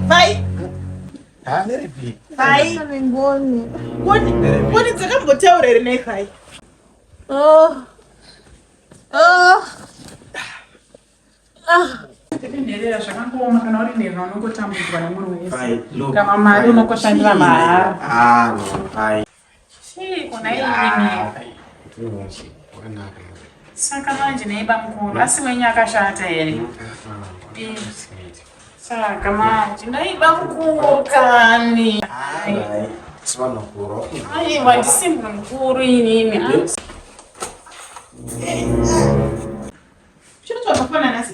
Vai. Vai. What is the number tower in a Oh. Oh. Ah. Kama mali unakushandira mahali. Vai. Si kuna hii. Saka manje neiba mkuru asiwenye akashata yeye. Saka manje neiba mkuru kani. Ai. Swana mkuru. Ai wajisimba mkuru nini? Shuru tunafanya nasi.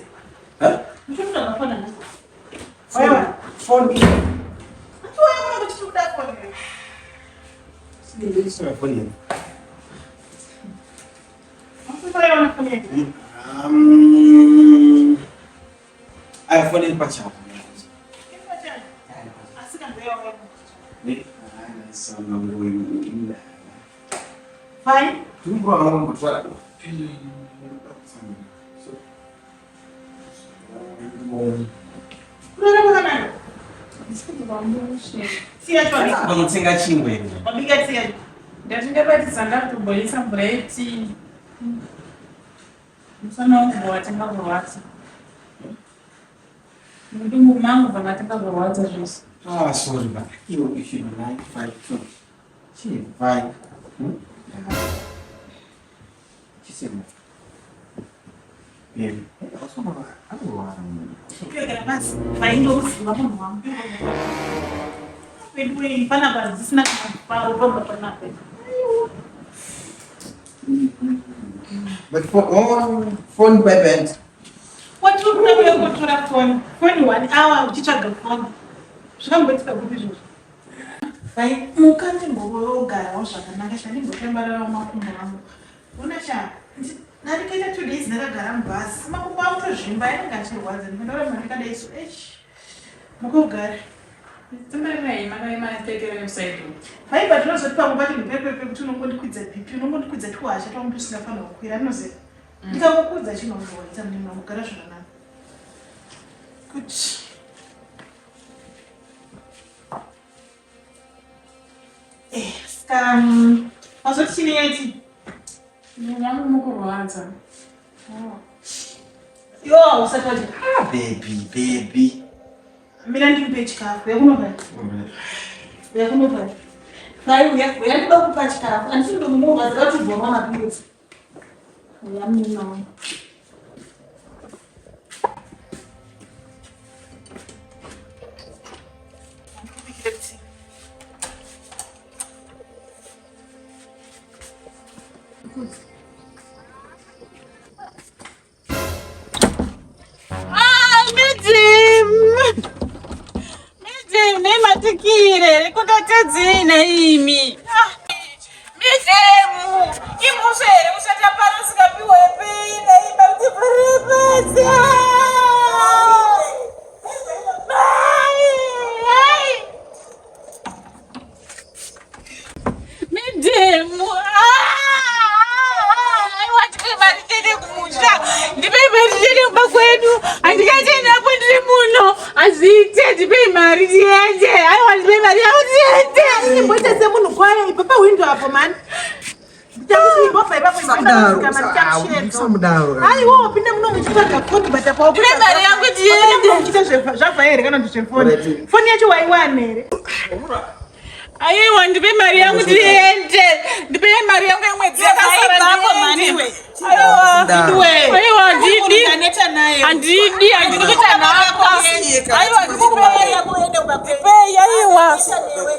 Shuru tunafanya nasi. Wewe phone. Wewe unachukua phone. Sisi tunafanya. iPhone ni pacha. Fine. Msana kuwatenga kuwatsa. Mungu mangu vanatenga kuwatsa zvose. Sorry ba. Hiyo issue ni 952. Chini, fine. Chisema. Baby. Osoma awa. Kile basi. Faindo usiwapo mwangu. Wewe pana basi sina kwa bomba pana pesa. But for all phone by band. What you never go to that phone? Phone 1 hour uchichaga phone. Shambetsa kubizo. Vai mukanje ngoga washakana shani ngotembara makumbo wangu. Unasha narikaita 2 days ndakagara mbasi. Makumbo auto zvimba ingachirwadza ndinodora manika daiso. Mukugara. Tumai maka tekere website. Vai batinozo tipa kubati ndipepe kuti unongondikwidza BP unongondikwidza twasha twamuntu usingafana kukwira noze. Ndikakukudza chinomboita mnima mugara zvakanaka. Kuti azoti chini yeti. Mungu mukurwadza. Yo, usatwaje. Baby. Mina ndimpe chikafu yakunova. Yakunova. Vai yakuda kupa chikafu. Andisindo munhu azakati bvoma mapirisi. Yamina. Matikire kutotedzina imi mijemu imushere usatapara sikapiwe pina ibautiparepasa mijemu aiwatikuimaritete kumusha ndipeimaritete kuba kwedu andikatenda kwendiri muno azite ndipei mari tiende aiwa ndipei mari yako tiende Mbota se munhu kwaye papa window hapo man. Ndikuti bofa ipapo kama ndichakusheto. Aiwo pinda muno muchitsvaga phone bata kwa ndipei mari yangu tiende uchita zvafa here kana kuti phone. Phone yacho waiwana here. Aiwa ndipei mari yangu tiende ndipei mari yangu yemwedzi yakasara hapo maniwe. Aiwa ndidi aneta naye. Andidi kuita nako. Aiwa ndikubaya yako ende ubapei aiwa.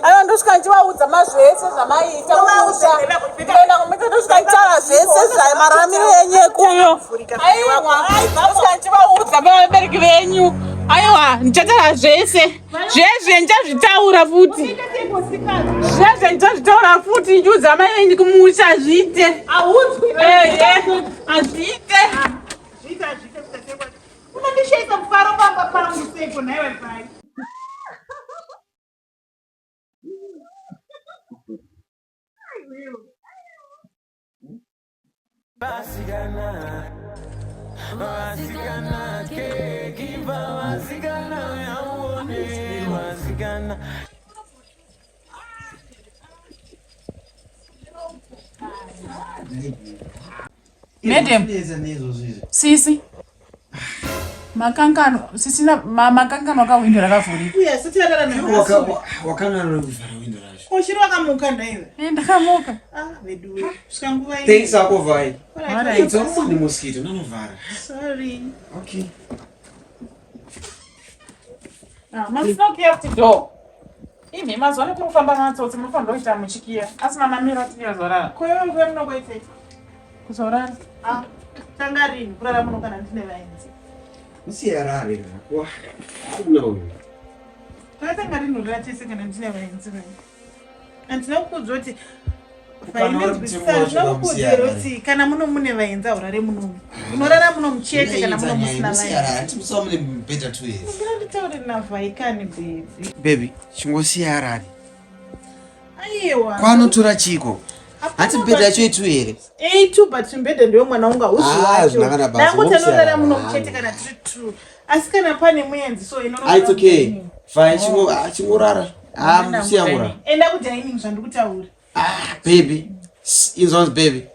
Aiwa ndoskanjiwaudza mazvese zvamaita kumusha. Ndikaenda kumita ndoskanjara zvese zvamaramiro yenyu kuyo. Aiwa ndoskanjiwaudza vabereki venyu. Aiwa ndichatara zvese. Zvezve ndichazvitaura futi. Zvezve ndichazvitaura futi njuza mai venyu kumusha zvite. Audzwe. Azvite. Zvita zvitasekwa. Unondishaisa mufaro pamba pangu seko naiwe pai. Basigana Madam, sisi makangano sisina makangano akawindow rakavhurika. Uya sitiyakana nayo. Wakana rovhara window racho. Koshiri wakamuka ndaiwe. Ndakamuka. Vedu. Skanguva ini. Thanks ako vai. Alright. It's only mosquito nanovhara. Sorry. Okay. Masinoki after door. Imi mazwana kufamba natsotsi munofanira kuita muchikiya. Asina mamiro tinozorara. Koyo ngwe munokuite. Kuzorara. Tangarini kurara muno kana ndine vaenzi. Musiyarare kwa. No. Tangarini urara tese kana ndine vaenzi. Andina kukudzwa kuti kana muno mune vaenzi urare muno. Unorara muno muchete kana muno musina vaenzi. Musiyarare timusomune better to it. Nditaure navhaikani baby. Baby, chingosiyarare. Aiwa. Kwanotora chiko. Hati mbeda yacho itu here. Tu but mbeda ndio mwana wangu usiwacho. Zvinakana basa. Nangu tanorara muno muchete kana true. Asi kana pane muenzi so inono. It's okay. Fine, chingorara. Musiyamura. Enda ku dining zvandikutaura. Baby. Inzonzi baby.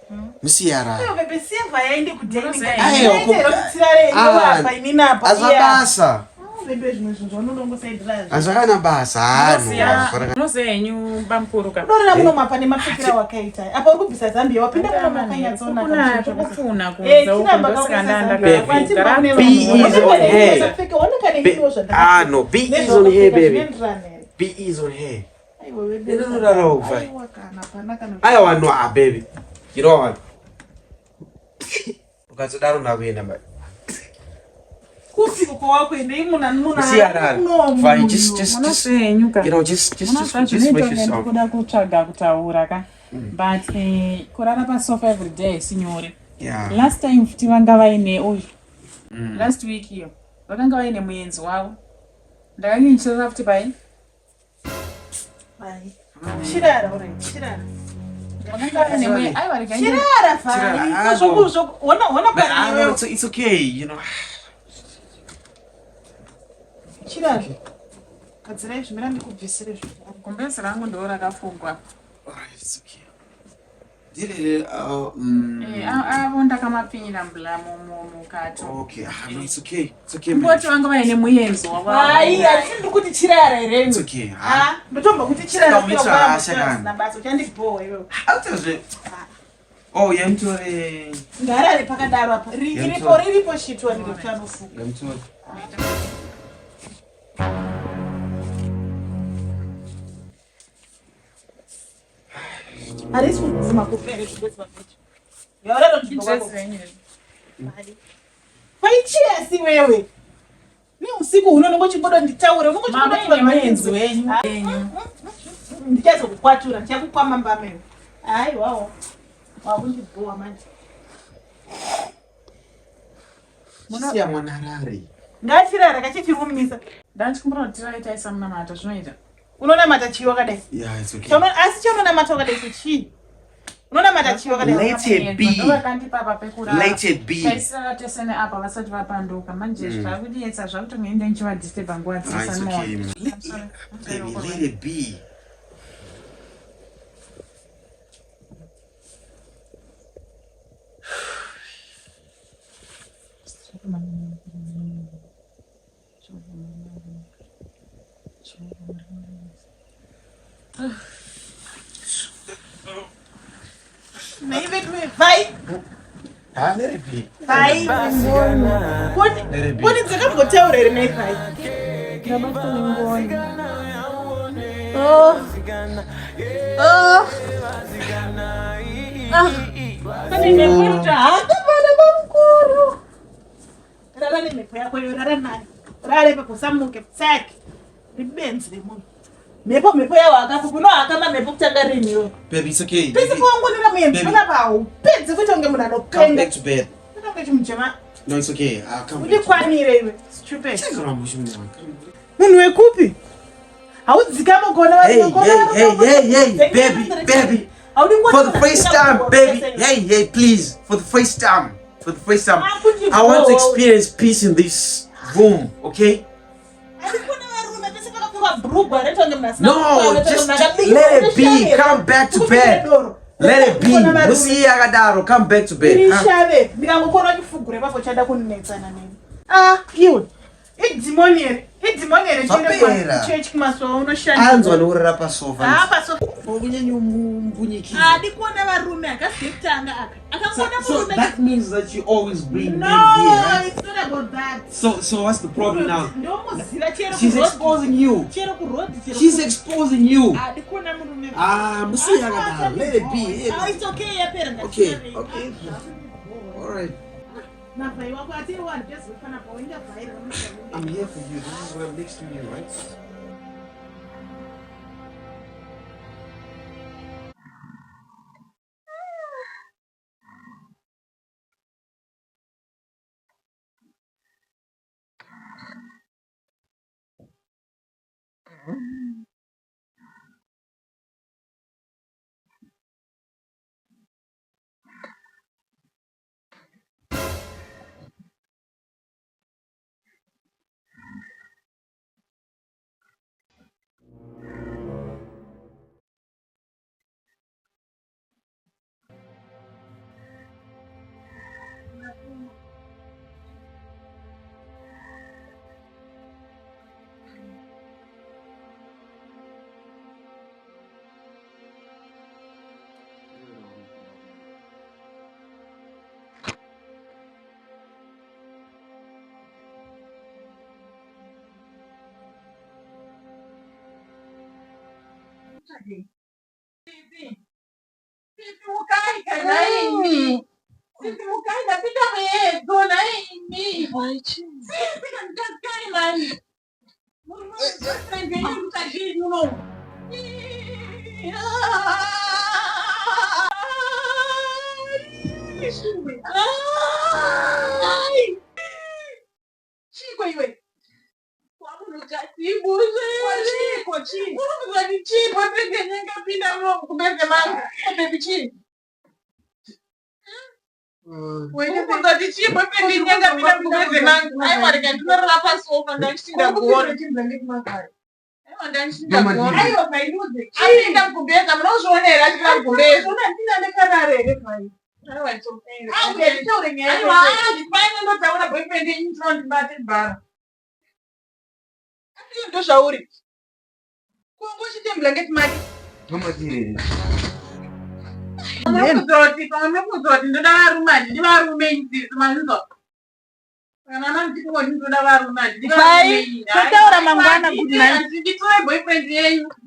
Musiyarare. Baby siva yaende ku dining. Aiwa, kutsirare ngapa inina apa. Azabasa. Baby zvimwe zvinonongosaidira. Azvakana basa. Nozenyu bampuruka. Ndorara muno mapane mapfikira wakaita. Apa uri kubvisa Zambia wapinda muno makanyatsona. Kuna kufuna kunza ukundosikandanda Be easy on her. No, be easy on her, baby. Be easy on her. I want no, baby. You know what? Ukatodaro ndakuenda bye. Kusiko kwako ende muna fine, just munosenyuka. You know, just make yourself. Kuda kutsvaga kutaura ka. But kurara pasofa every day sinyore. Yeah. Last time futi vanga vaine uyu. Last week iyo. Vakanga vaine muenzi wavo. Ndakanyenchera futi pai. Pai. Shirara ore, shirara. Shirara It's okay, you know. Shirara. Kadzira zvimira ndikubvisire zvako. Kumbesi rangu ndo rakafungwa. Alright, it's okay. Did avo ndakamapinda mbulamo mukati. Okay, no, it's okay. It's okay. Mboti vanga vaine muenzi wavo. Hai, atindi kuti chirara ere. It's okay. Ndotomba kuti chirara nabasa uchandiboa iwe. Oh, yamtore. Ngarare pakadaro apa. Riripo shitwa ndinofuka. Yamtore. Arisi kuzima kupere kubezwa mbicho. Yora ndo ndiboko. Faichia si wewe. Ni usiku unono chibodo nditaure, chibodo chimenzi wenyu. Ndichazo kukwatura, ndichakukwama mbameo. Hayi wawo. Wakundiboa manje. Siya mwanarari. Ngachirara kachichirumisa. Ndachikumbura kuti tiraita isamnamata zvinoita. Unonamata chiyo kadai. Yeah, it's okay. Asi chaunonamata kadai chichi. Unonamata chiyo kadai. Let it be. Let it be. Taisara tesene apa vasati vapanduka manje zvakudietsa zvakuti ngende nchivadisturba nguva dzisa no. Baby, let it be. Vai. Let it be. Vai. What is the hotel ready make vai? Kani nimekuta hata bana bamkuru. Rara nimepoya kwa hiyo rara nani? Rara pepo samuke tsaki. Ribenzi limu. Mepo ya wakafu kuno akama mepo kutangarini yo. Baby, it's okay. Pese kwangu nina mwenzi kuna bao. Pese kucho nge muna come back to bed. Nina mwenzi mchema. No, it's okay. I'll come back. Uli kwanire iwe. Stupid. Changa rambu shumira. Munu wekupi? Haudzika mugona hey, baby. For the first time, baby. Hey, please. For the first time. for the first time. I want to experience peace in this room, okay? No, just let it be. Come back to bed. Let it be. Musi yagadaro. Come back to bed. You. It's demonic. It's demonic. Church must own a shanty. Hands on the sofa. So that means that you always bring no, men here, right? It's not about that. So what's the problem now? She's exposing you. She's exposing you. Let it be. It's okay. Okay. All right. I'm here for you. This is where I'm next to you, right?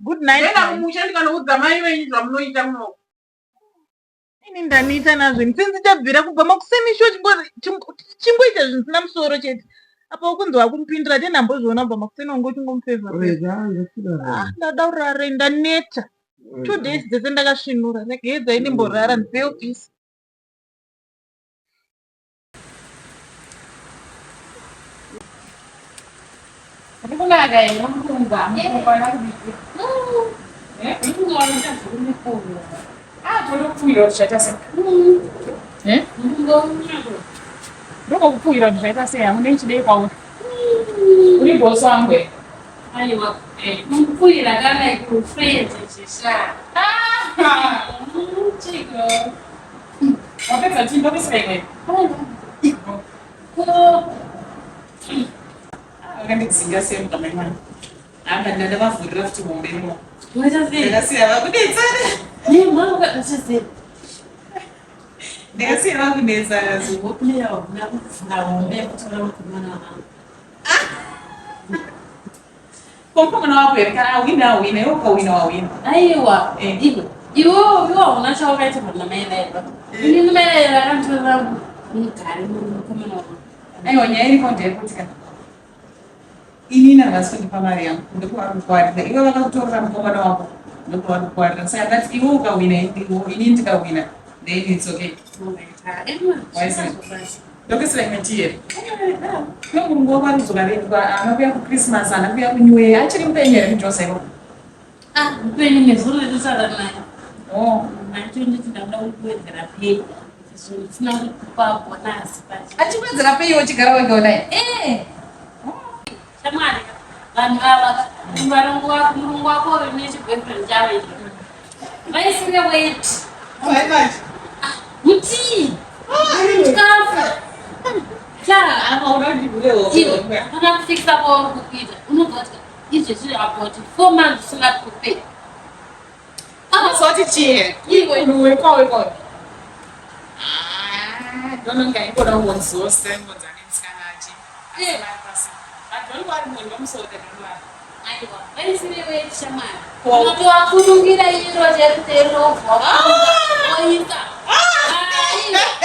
Good night. Indanita nazvini since tabvira kubva makusemisho chingoita zvinhu zvisina musoro chete apa ukunzwa kumpindira tendambozviona kubva makuseni wangu chingomufevha ndadaurira re ndaneta 2 days dzese ndakasvinura regedzai ndimborara ndipewo peace ndokupfuura zvichaita sei ndokupfuura zvichaita sei hamuna ichidei kwauri uri bosi wangu aiwa kupfuura kana kufreze chisa chiko wapedza chii ndokisira imwe akandidzinga sei mukamai mwana anga ndandavavhurira kuti mombe imo ndakasiya vakudetsana ndakasiya vakudetsana komkomana wako here kana awina iwe ukawina wawina aiwa iwewe hauna chawakaita panamairaira ini mairaira akantora mugari mukomana wako aiwa nyaya iriko ndeyekuti kana ini navasikundipa mari yangu ndikuvarikukwarira iwe vakakutorera mukomana wako ndokuvarikukwarira saka ngati iwe ukawina ini ndikawina then it's okay ndokisira imwe tiyere nomurungu wakwarudzwa rengwa anakuya kuchristmas anakuya kunew year achiri mupenyu here kujoseiko mupenyu nezuro retusara nayo oh nacho nditi ndauda kuwedzera pei Sina kukupa bonus basi. Achimwedzera pei uchigara wega kudai? Shamwari. Vanhu ava mulungu wako uri nechigirlfriend chavo ichi. Vaisire weight. Mutii. Chikafu. Kana kufikisa kwa kukuita. Unogota. Izvi zviri about 4 months usina kupay. Soti chie. Iwe. Weko. Don't get it. Don't want to send what I need to I don't want to know so that Aiwa. Vaisire weight shamwari. Unatoa kunungira iro jertero. Oita.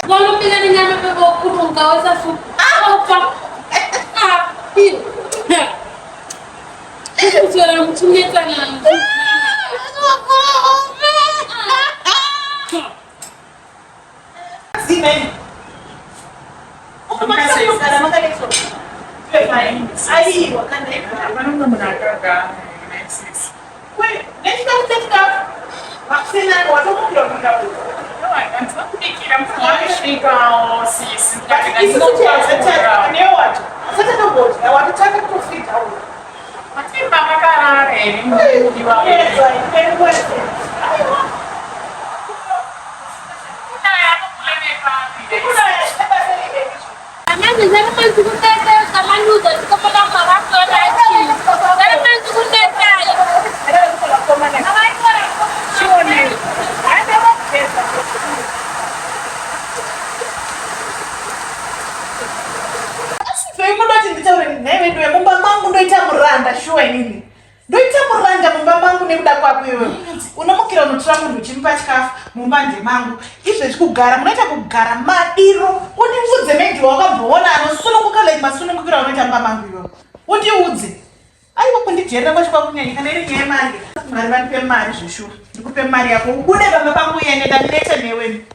Kalau bila dengan bebo kurung kau safu. Apa? Iyo. Suara muncul tangan. Simen. Masih sekarang makan itu. Ai, makan deh. Apa nunggu menagaga? Wait, let's go. Vaksin aku atau mau kira No, I'm not thinking I'm flying down. Sis, Isso é nem ótimo. Você tá no bote, eu acho que tá com fita. Mas que mama caralho, Isso aí, tem coisa. Mas era mais do que essa manuda, que eu vou dar uma rafa aqui. Era mais do que Vem mundoti nditaure neve ndiwe mumba mangu ndoita muranda shuwa inini. Ndoita muranda mumba mangu nekuda kwako iwewe. Unomukira unotora munhu uchimupa chikafu mumba ndemangu. Izvezvi kugara munoita kugara madiro. Undiudze maybe wakambooona anosununguka like masunungukira unoita mumba mangu iwewe. Undiudze. Aiwa kundijerera kwachikwa kunyanya kana iri nyaya yemari. Mwari vandipe mari zvishuru. Ndikupe mari yako. Ubude pamba pangu uende ndandinete neweni.